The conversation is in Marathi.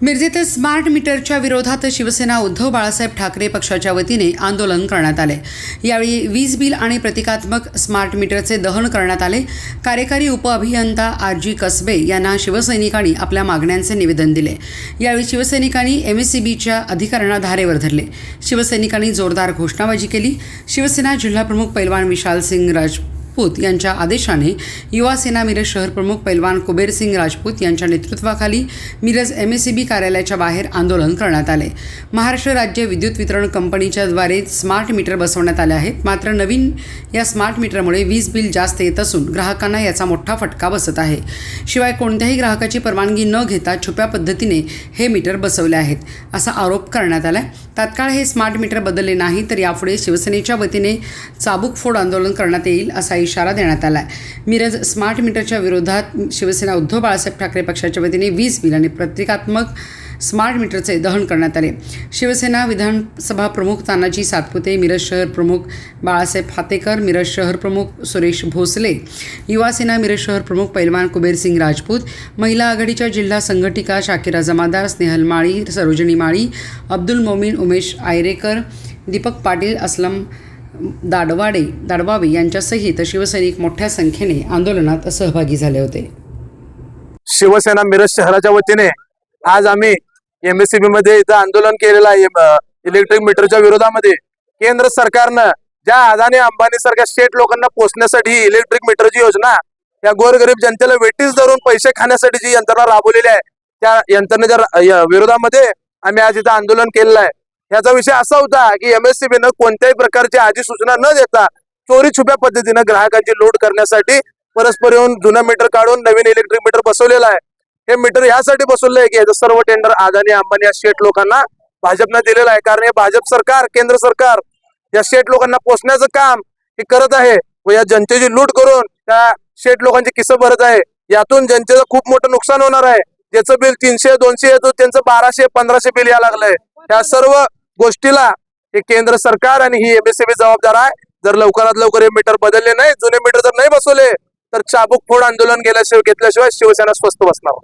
मिरजेतील स्मार्ट मीटरच्या विरोधात शिवसेना उद्धव बाळासाहेब ठाकरे पक्षाच्या वतीने आंदोलन करण्यात आले। यावेळी वीज बिल आणि प्रतिकात्मक स्मार्ट मीटरचे दहन करण्यात आले। कार्यकारी उपअभियंता आर.जी. कसबे यांना शिवसैनिकांनी आपल्या मागण्यांचे निवेदन दिले। यावेळी शिवसैनिकांनी एमएसईबीच्या अधिकाऱ्यांना धारेवर धरले। शिवसैनिकांनी जोरदार घोषणाबाजी केली। शिवसेना जिल्हाप्रमुख पैलवान विशाल सिंग राजपूत यांच्या आदेशाने युवा सेना मिरज शहर प्रमुख पैलवान कुबेर सिंग राजपूत यांच्या नेतृत्वाखाली मिरज एमएसईबी कार्यालयाच्या बाहेर आंदोलन करण्यात आले। महाराष्ट्र राज्य विद्युत वितरण कंपनीच्या द्वारे स्मार्ट मीटर बसवण्यात आले आहेत, मात्र नवीन या स्मार्ट मीटरमुळे वीज बिल जास्त येत असून ग्राहकांना याचा मोठा फटका बसत आहे। शिवाय कोणत्याही ग्राहकाची परवानगी न घेता छुप्या पद्धतीने हे मीटर बसवले आहेत असा आरोप करण्यात आला। तात्काळ हे स्मार्ट मीटर बदलले नाही तर यापुढे शिवसेनेच्या वतीने चाबूक फोड आंदोलन करण्यात येईल असा इशारा देण्यात आला आहे। मिरज स्मार्ट मीटरच्या विरोधात शिवसेना उद्धव बाळासाहेब ठाकरे पक्षाच्या वतीने वीज बिल आणि प्रतिकात्मक स्मार्ट मीटरचे दहन करण्यात आले। शिवसेना विधानसभा प्रमुख तानाजी सातपुते, मिरज शहर प्रमुख बाळासाहेब हातेकर, मिरज शहर प्रमुख सुरेश भोसले, युवा सेना मिरज शहर प्रमुख पैलवान कुबेर सिंग राजपूत, महिला आघाडीच्या जिल्हा संघटिका शाकिरा जमादार, स्नेहल माळी, सरोजिनी माळी, अब्दुल मोमीन, उमेश आयरेकर, दीपक पाटील, असलम दाडवावे यांच्यासहित शिवसैनिक मोठ्या संख्येने आंदोलनात सहभागी झाले होते। शिवसेना मिरज शहराच्या वतीने आज आम्ही एमएसईबी मध्ये इथं आंदोलन केलेलं आहे। इलेक्ट्रिक मीटरच्या विरोधामध्ये केंद्र सरकारनं ज्या अदानी अंबानी सारख्या स्टेट लोकांना पोचण्यासाठी इलेक्ट्रिक मीटरची योजना या गोरगरीब जनतेला वेटीस धरून पैसे खाण्यासाठी जी यंत्रणा राबवलेली आहे, त्या यंत्रणेच्या विरोधामध्ये आम्ही आज इथं आंदोलन केलेलं आहे। याचा विषय असा होता की एमएसईबीनं कोणत्याही प्रकारची अधिसूचना न देता चोरी छुप्या पद्धतीनं ग्राहकांची लूट करण्यासाठी परस्पर येऊन जुनं मीटर काढून नवीन इलेक्ट्रिक मीटर बसवलेलं आहे। हे मीटर ह्यासाठी बसवलं आहे की याचं सर्व टेंडर अदानी अंबानी या स्टेट लोकांना भाजपनं दिलेलं आहे, कारण हे भाजप सरकार, केंद्र सरकार या स्टेट लोकांना पोचण्याचं काम हे करत आहे व या जनतेची लूट करून त्या स्टेट लोकांचे किस्से भरत आहे। यातून जनतेचं खूप मोठं नुकसान होणार आहे। ज्याचं बिल 300-200 येतो त्यांचं 1200-1500 बिल या लागलंय। त्या सर्व गोष्टीला हे केंद्र सरकार आणि ही एमएसईबी जबाबदार आहे। जर लवकरात लवकर हे मीटर बदलले नाही, जुने मीटर जर नाही बसवले तर चाबूक फोड आंदोलन घेतल्याशिवाय शिवसेना स्वस्थ बसणार।